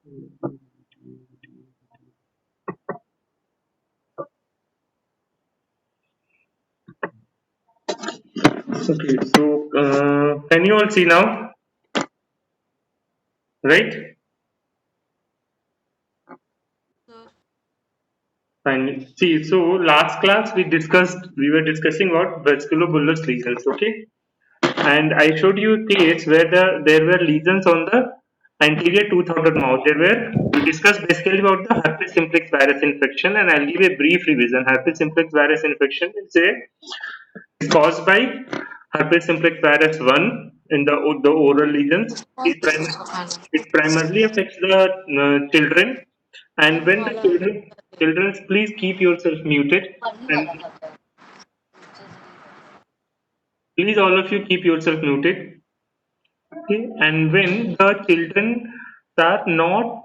Okay, so can you all see now? Right? Sir. Fine. See, so last class we were discussing about vasculobullous lesions, okay? And I showed you a case where there were lesions on the anterior tooth of the mouth. We discussed basically about the herpes simplex virus infection, and I'll give a brief revision. Herpes simplex virus infection is caused by herpes simplex virus 1 in the oral lesions. It primarily affects the children, and when the children, please keep yourself muted, and please all of you keep yourself muted. Okay, and when the children have not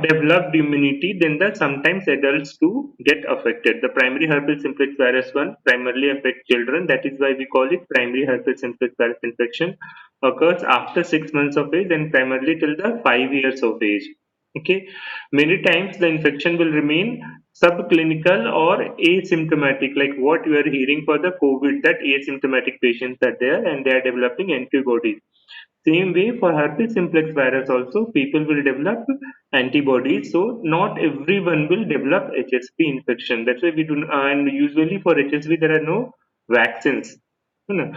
developed immunity, then the sometimes adults too get affected. The primary herpes simplex virus 1 primarily affects children. That is why we call it primary herpes simplex virus infection. Occurs after 6 months of age and primarily till the 5 years of age. Okay, many times the infection will remain subclinical or asymptomatic, like what you are hearing for the COVID, that asymptomatic patients are there and they are developing antibodies. Same way for herpes simplex virus also, people will develop antibodies. So not everyone will develop HSV infection. That's why we do, and usually for HSV there are no vaccines. Hmm.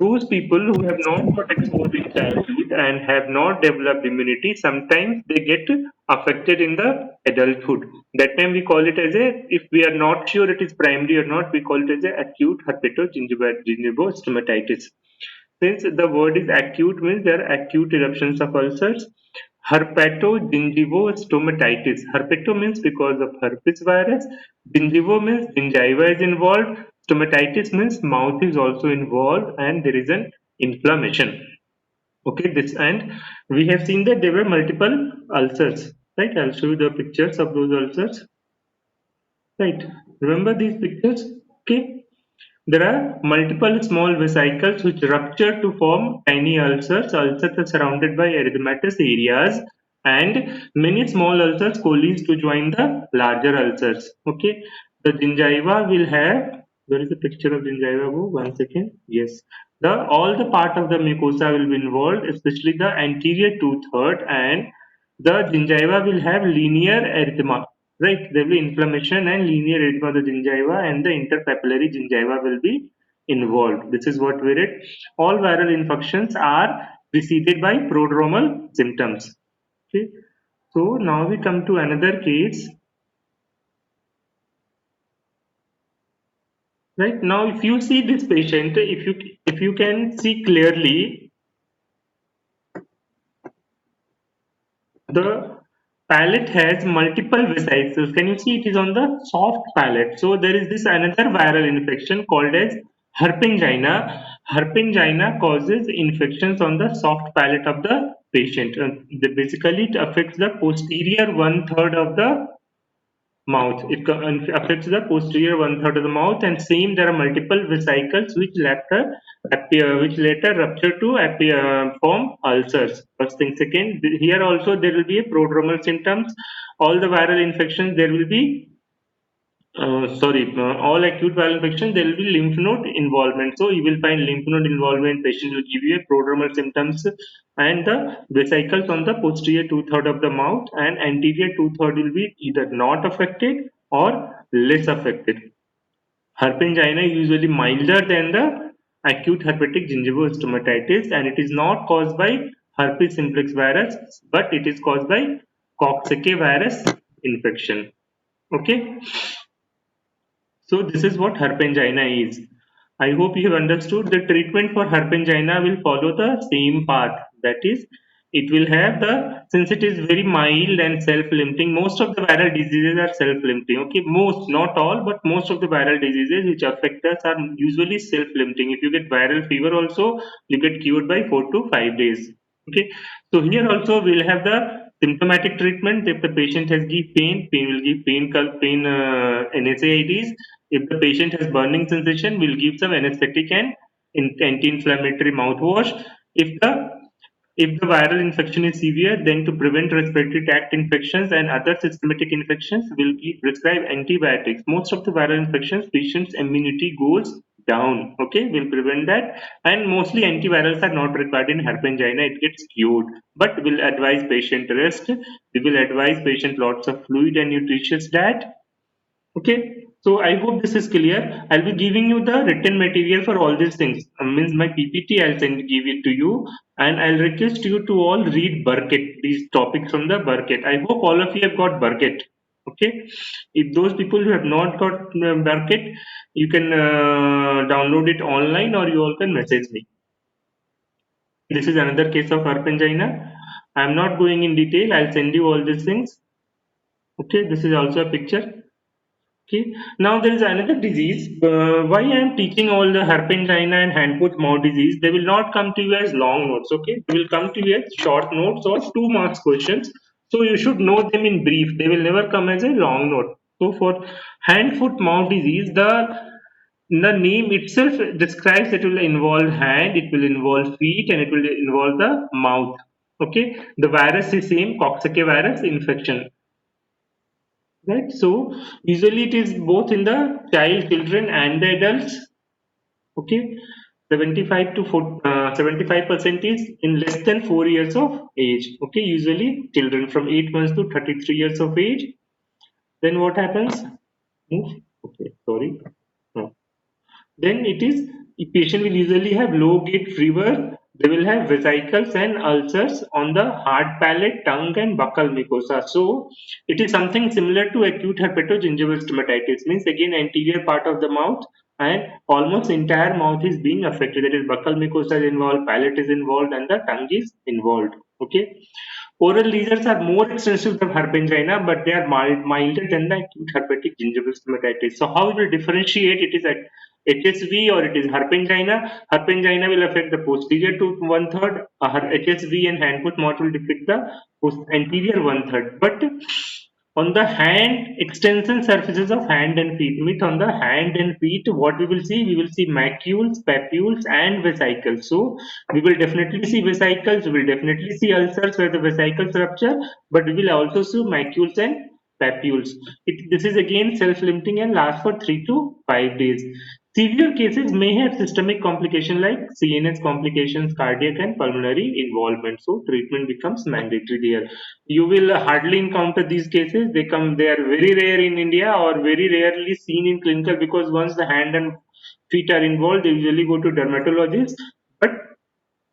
Those people who have not got exposed in childhood and have not developed immunity, sometimes they get affected in the adulthood. That time we call it as a, if we are not sure it is primary or not, we call it as a acute herpetogingival stomatitis. Since the word is acute, means there are acute eruptions of ulcers. Herpetogingivostomatitis. Herpeto means because of herpes virus. Gingivo means gingiva is involved. Stomatitis means mouth is also involved and there is an inflammation. Okay, this, and we have seen that there were multiple ulcers. Right, I'll show you the pictures of those ulcers. Right, remember these pictures? Okay. There are multiple small vesicles which rupture to form tiny ulcers. Ulcers are surrounded by erythematous areas and many small ulcers coalesce to join the larger ulcers. Okay, the gingiva will have, where is the picture of gingiva? Go, 1 second. Yes, the all the part of the mucosa will be involved, especially the anterior two third, and the gingiva will have linear erythema. Right, there will be inflammation and linear edema of the gingiva, and the interpapillary gingiva will be involved. This is what we read. All viral infections are preceded by prodromal symptoms. Okay, so now we come to another case. Right now, if you see this patient, if you can see clearly, the palate has multiple vesicles. Can you see it is on the soft palate? So there is this another viral infection called as herpingina. Herpingina causes infections on the soft palate of the patient. Basically, it affects the posterior one third of the mouth. It affects the posterior one third of the mouth, and same there are multiple vesicles which later rupture to form ulcers. First thing, second, here also there will be a prodromal symptoms. All the viral infections there will be all acute viral infection, there will be lymph node involvement. So you will find lymph node involvement, patient will give you a prodromal symptoms, and the vesicles on the posterior two third of the mouth and anterior two third will be either not affected or less affected. Herpingina is usually milder than the acute herpetic gingival and it is not caused by herpes simplex virus, but it is caused by Coxsackie virus infection. Okay. So this is what herpingina is. I hope you have understood the treatment for herpingina will follow the same path. That is, it will have the, since it is very mild and self-limiting, most of the viral diseases are self-limiting. Okay, most, not all, but most of the viral diseases which affect us are usually self-limiting. If you get viral fever also, you get cured by 4 to 5 days. Okay, so here also we'll have the symptomatic treatment. If the patient has give pain, pain will give pain NSAIDs. If the patient has burning sensation, we'll give some anesthetic and anti-inflammatory mouthwash. If the If the viral infection is severe, then to prevent respiratory tract infections and other systematic infections, will be prescribed antibiotics. Most of the viral infections, patient's immunity goes down. Okay, will prevent that, and mostly antivirals are not required in herpangina. It gets cured, but will advise patient rest. We will advise patient lots of fluid and nutritious diet. Okay, so I hope this is clear. I'll be giving you the written material for all these things. Means my PPT, I'll give it to you, and I'll request you to all read Burkett, these topics from the Burkett. I hope all of you have got Burkett. Okay, if those people who have not got Burkett, you can download it online or you all can message me. This is another case of herpangina. I'm not going in detail. I'll send you all these things. Okay, this is also a picture. Okay. Now there is another disease. Why I am teaching all the herpangina and hand foot mouth disease? They will not come to you as long notes. Okay, they will come to you as short notes or 2 marks questions. So you should know them in brief. They will never come as a long note. So for hand foot mouth disease, the name itself describes it will involve hand, it will involve feet, and it will involve the mouth. Okay, the virus is same Coxsackie virus infection. Right, so usually it is both in the children and the adults. Okay, 75% is in less than 4 years of age. Okay, usually children from 8 months to 33 years of age. Then what happens? Move. Okay, sorry. No. Then it is the patient will usually have low grade fever. They will have vesicles and ulcers on the hard palate, tongue, and buccal mucosa. So it is something similar to acute herpetogingival stomatitis. Means again anterior part of the mouth and almost entire mouth is being affected. That is buccal mucosa is involved, palate is involved, and the tongue is involved. Okay. Oral lesions are more extensive than herpangina, but they are milder than the acute herpetic gingival stomatitis. So how we will differentiate it is at HSV or it is herpangina. Herpangina will affect the posterior to one third. HSV and hand foot mouth will affect the anterior one third. But on the hand extension surfaces of hand and feet, meet on the hand and feet, what we will see macules, papules, and vesicles. So we will definitely see vesicles, we will definitely see ulcers where the vesicles rupture, but we will also see macules and papules. This is again self-limiting and lasts for 3 to 5 days. Severe cases may have systemic complication like CNS complications, cardiac and pulmonary involvement. So treatment becomes mandatory there. You will hardly encounter these cases. They are very rare in India or very rarely seen in clinical, because once the hand and feet are involved, they usually go to dermatologists. But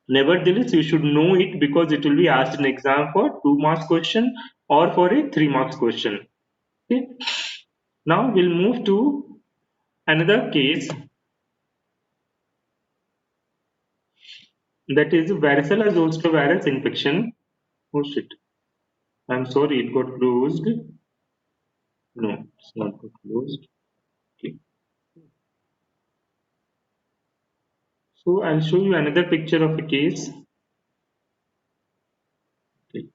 nevertheless, you should know it because it will be asked in exam for 2 marks question or for a 3 marks question. Okay. Now we'll move to another case, that is varicella zoster virus infection. Oh shit. I'm sorry, it got closed. No, it's not got closed. Okay. So I'll show you another picture of a case. Okay.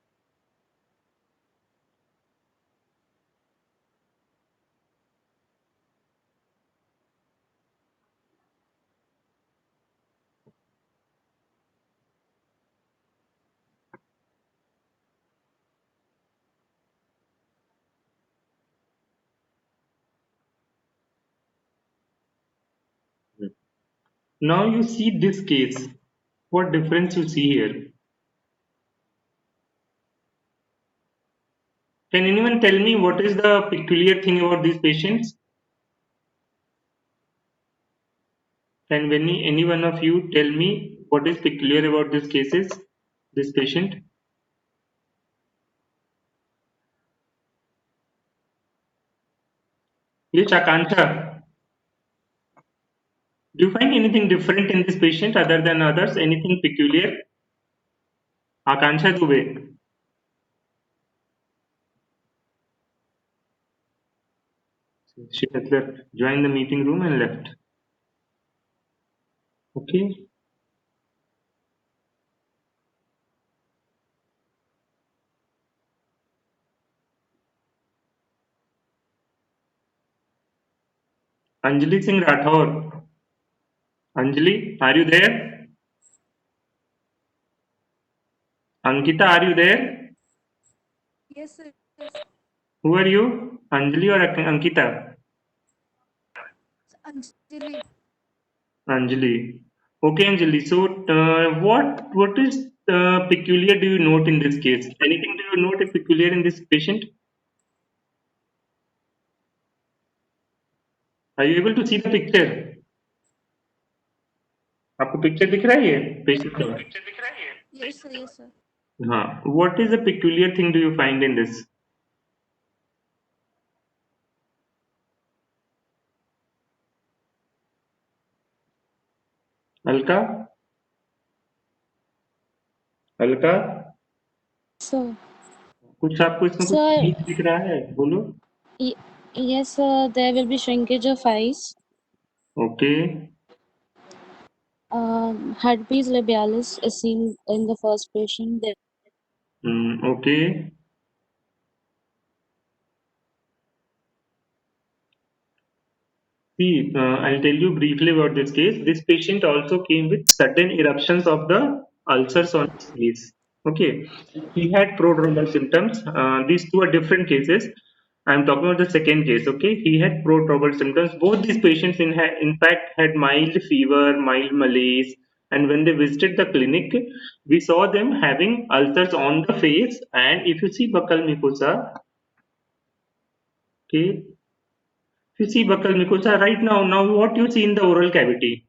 Now you see this case. What difference you see here? Can anyone tell me what is the peculiar thing about these patients? Can any one of you tell me what is peculiar about these cases, this patient? Yes, Akansha. Do you find anything different in this patient other than others? Anything peculiar? Akansha Dubey. She has left, joined the meeting room and left. Okay. Anjali Singh Rathore. Anjali, are you there? Ankita, are you there? Yes, sir. Yes. Who are you? Anjali or Ankita? Anjali. Anjali. Okay, Anjali. So, what is peculiar do you note in this case? Anything do you note a peculiar in this patient? Are you able to see the picture? आपको picture दिख रहा है ये patient का? Yes, sir. Yes, sir. हाँ. What is the peculiar thing do you find in this? Alka, Alka, So, कुछ आपको इसमें कुछ sir, चीज दिख रहा है? बोलो. y yes, sir, there will be shrinkage of eyes. Okay. Herpes labialis is seen in the first patient. There, okay. See, I'll tell you briefly about this case. This patient also came with sudden eruptions of the ulcers on his face. Okay, he had prodromal symptoms. These two are different cases. I'm talking about the second case. Okay, he had prodromal symptoms. Both these patients, in fact, had mild fever, mild malaise, and when they visited the clinic, we saw them having ulcers on the face. And if you see buccal mucosa, okay, if you see buccal mucosa right now what you see in the oral cavity?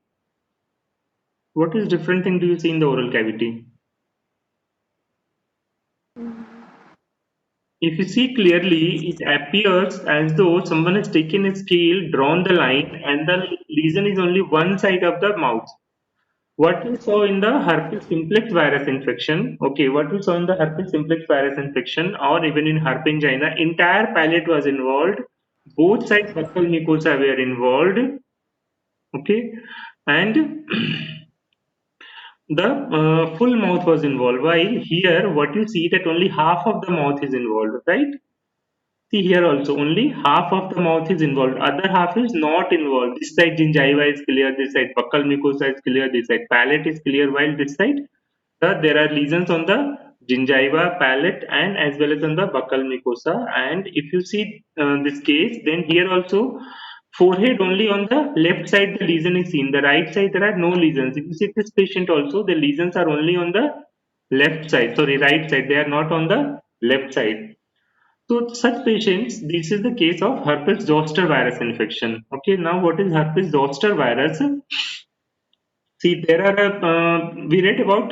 What is different thing do you see in the oral cavity? If you see clearly, it appears as though someone has taken a scale, drawn the line, and the lesion is only one side of the mouth. What we saw in the herpes simplex virus infection, okay, what we saw in the herpes simplex virus infection, or even in herpingina, entire palate was involved. Both sides buccal mucosa were involved, okay, and the full mouth was involved, while here what you see that only half of the mouth is involved, right? See here also only half of the mouth is involved, other half is not involved. This side gingiva is clear, this side buccal mucosa is clear, this side palate is clear, while this side there are lesions on the gingiva, palate, and as well as on the buccal mucosa. And if you see this case, then here also forehead only on the left side the lesion is seen. The right side there are no lesions. If you see this patient also, the lesions are only on the left side. Sorry, right side. They are not on the left side. So such patients, this is the case of herpes zoster virus infection. Okay, now what is herpes zoster virus? See, there are we read about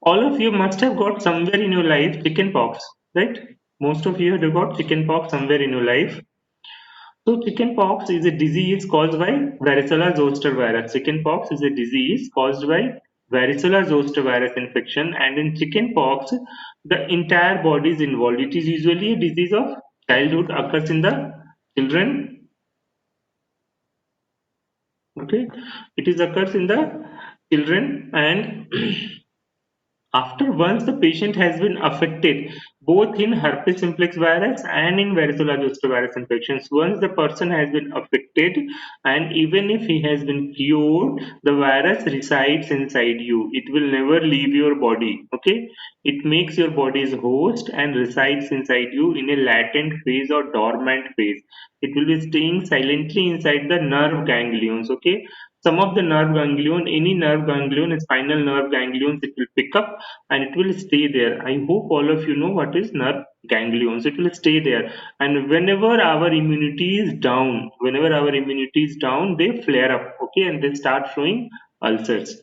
all of you must have got somewhere in your life chicken pox, right? Most of you have got chicken pox somewhere in your life. So chicken pox is a disease caused by varicella zoster virus. Chicken pox is a disease caused by varicella zoster virus infection, and in chicken pox, the entire body is involved. It is usually a disease of childhood, occurs in the children. Okay, it is occurs in the children, and after once the patient has been affected both in herpes simplex virus and in varicella zoster virus infections, once the person has been affected and even if he has been cured, the virus resides inside you. It will never leave your body. Okay, it makes your body as host and resides inside you in a latent phase or dormant phase. It will be staying silently inside the nerve ganglions. Okay, some of the nerve ganglion, any nerve ganglion, spinal nerve ganglions, it will pick up and it will stay there. I hope all of you know what is nerve ganglions. It will stay there, and whenever our immunity is down, they flare up, okay, and they start showing ulcers.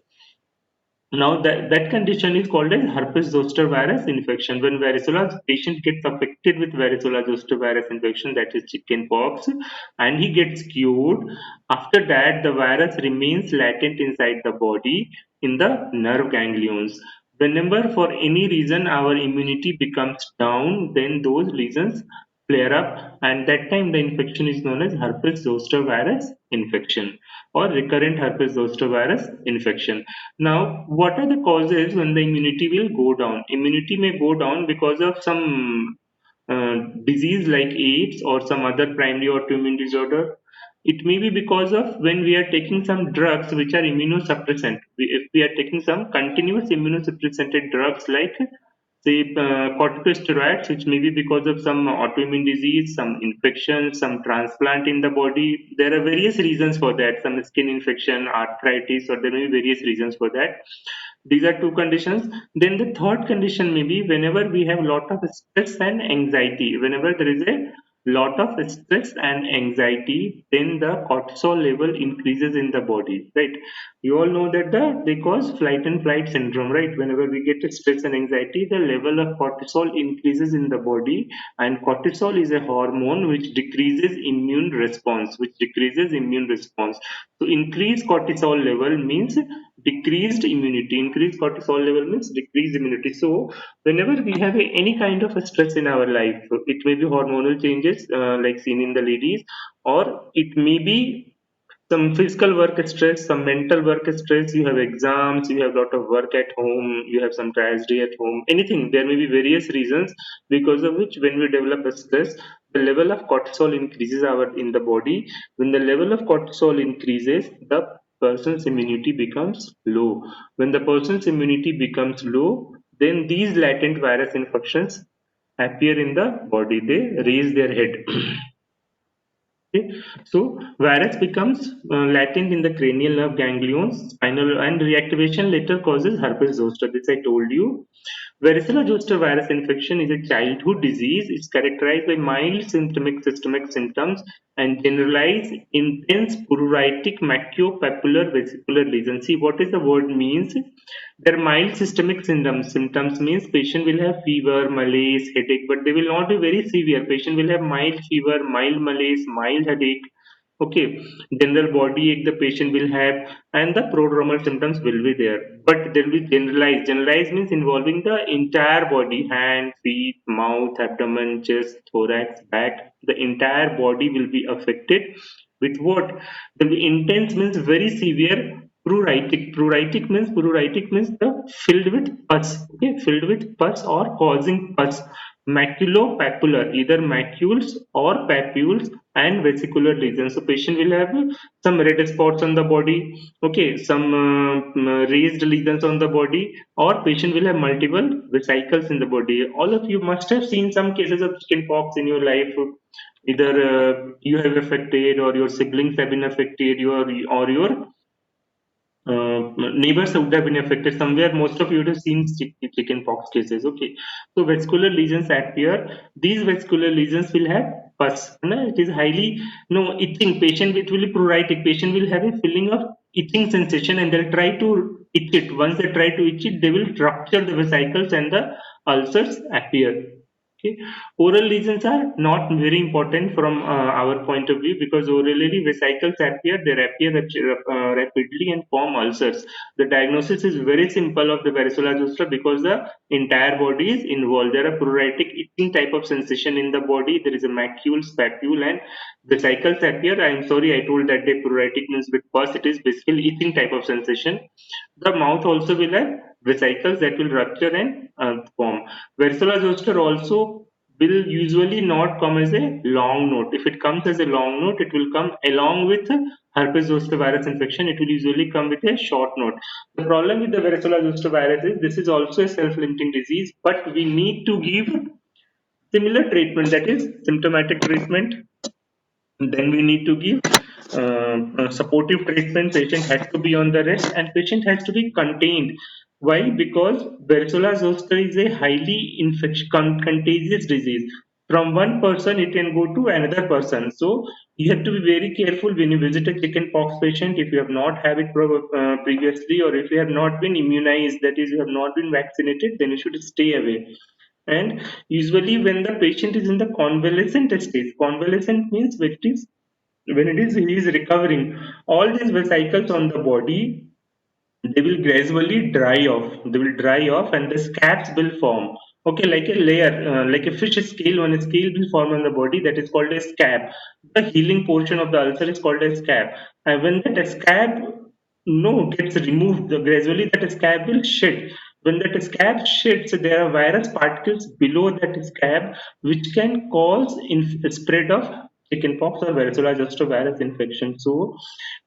Now that condition is called as herpes zoster virus infection. When varicella patient gets affected with varicella zoster virus infection, that is chicken pox, and he gets cured, after that the virus remains latent inside the body in the nerve ganglions. Whenever for any reason our immunity becomes down, then those lesions flare up, and that time the infection is known as herpes zoster virus infection or recurrent herpes zoster virus infection. Now, what are the causes when the immunity will go down? Immunity may go down because of some disease like AIDS or some other primary autoimmune disorder. It may be because of when we are taking some drugs which are immunosuppressant. If we are taking some continuous immunosuppressant drugs like say corticosteroids, which may be because of some autoimmune disease, some infection, some transplant in the body. There are various reasons for that, some skin infection, arthritis, or there may be various reasons for that. These are two conditions. Then the third condition may be whenever we have lot of stress and anxiety. Whenever there is a lot of stress and anxiety, then the cortisol level increases in the body, right? You all know that they cause flight and flight syndrome, right? Whenever we get stress and anxiety, the level of cortisol increases in the body, and cortisol is a hormone which decreases immune response, so increased cortisol level means decreased immunity. Increased cortisol level means decreased immunity. So whenever we have any kind of a stress in our life, so it may be hormonal changes like seen in the ladies, or it may be some physical work stress, some mental work stress. You have exams, you have a lot of work at home, you have some tragedy at home, anything. There may be various reasons because of which when we develop a stress, the level of cortisol increases in the body. When the level of cortisol increases, the person's immunity becomes low. When the person's immunity becomes low, then these latent virus infections appear in the body. They raise their head. Okay. So virus becomes latent in the cranial nerve ganglions, spinal, and reactivation later causes herpes zoster. This I told you. Varicella zoster virus infection is a childhood disease. It's characterized by mild systemic symptoms and generalized intense pruritic maculopapular vesicular lesion. See what is the word means? They're mild systemic symptoms. Symptoms means patient will have fever, malaise, headache, but they will not be very severe. Patient will have mild fever, mild malaise, mild headache. Okay, general body ache the patient will have, and the prodromal symptoms will be there. But there will be generalized. Generalized means involving the entire body: hand, feet, mouth, abdomen, chest, thorax, back. The entire body will be affected. With what? There will be intense means very severe. Pruritic means the filled with pus. Okay, filled with pus or causing pus. Maculopapular, either macules or papules, and vesicular lesions. So patient will have some red spots on the body, okay, some raised lesions on the body, or patient will have multiple vesicles in the body. All of you must have seen some cases of chicken pox in your life. Either you have affected, or your siblings have been affected, or your neighbors would have been affected somewhere. Most of you would have seen chicken pox cases. Okay, so vascular lesions appear. These vascular lesions will have pus. No? It is highly no itching. Patient it will be pruritic. Patient will have a feeling of itching sensation, and they'll try to itch it. Once they try to itch it, they will rupture the vesicles and the ulcers appear. Okay. Oral lesions are not very important from our point of view, because orally vesicles appear, they appear rapidly and form ulcers. The diagnosis is very simple of the varicella zoster because the entire body is involved. There are pruritic itching type of sensation in the body. There is a macule, spapule, and vesicles appear. I am sorry, I told that day pruritic means with pus. It is basically itching type of sensation. The mouth also will have vesicles that will rupture and form. Varicella zoster also will usually not come as a long note. If it comes as a long note, it will come along with herpes zoster virus infection. It will usually come with a short note. The problem with the varicella zoster virus is this is also a self-limiting disease, but we need to give similar treatment, that is symptomatic treatment. Then we need to give supportive treatment. Patient has to be on the rest, and patient has to be contained. Why? Because varicella zoster is a highly contagious disease. From one person, it can go to another person. So you have to be very careful when you visit a chicken pox patient. If you have not had it previously, or if you have not been immunized, that is, you have not been vaccinated, then you should stay away. And usually when the patient is in the convalescent stage, convalescent means when it is he is recovering, all these vesicles on the body, they will gradually dry off. They will dry off, and the scabs will form. Okay, like a layer, like a fish scale. When a scale will form on the body, that is called a scab. The healing portion of the ulcer is called a scab. And when that scab no gets removed, gradually that scab will shed. When that scab sheds, there are virus particles below that scab which can cause spread of chickenpox or varicella zoster virus infection. So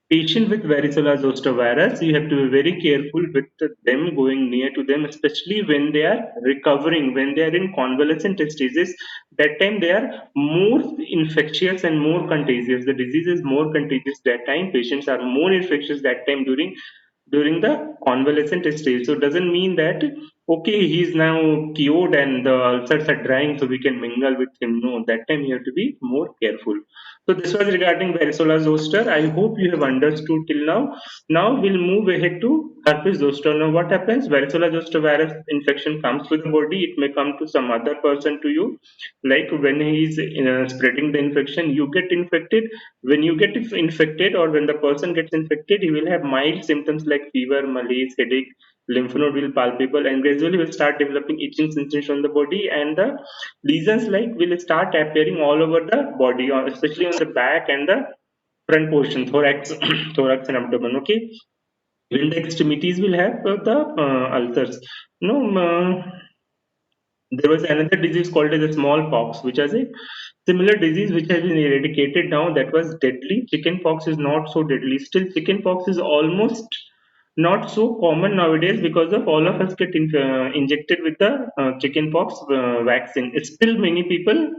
patient with varicella zoster virus, you have to be very careful with them going near to them, especially when they are recovering, when they are in convalescent stages. That time they are more infectious and more contagious. The disease is more contagious that time. Patients are more infectious that time during the convalescent stage. So it doesn't mean that okay, he's now cured and the ulcers are drying, so we can mingle with him. No, that time you have to be more careful. So this was regarding varicella zoster. I hope you have understood till now. Now we'll move ahead to herpes zoster. Now what happens? Varicella zoster virus infection comes to the body. It may come to some other person to you. Like when he is spreading the infection, you get infected. When you get infected or when the person gets infected, he will have mild symptoms like fever, malaise, headache, lymph node will palpable, and gradually will start developing itching sensation on the body, and the lesions like will start appearing all over the body, or especially on the back and the front portion, thorax, thorax and abdomen. Okay, when the extremities will have the ulcers. No, there was another disease called as a smallpox, which is a similar disease which has been eradicated now. That was deadly. Chickenpox is not so deadly. Still, chickenpox is almost not so common nowadays because of all of us get injected with the chickenpox vaccine. Still, many people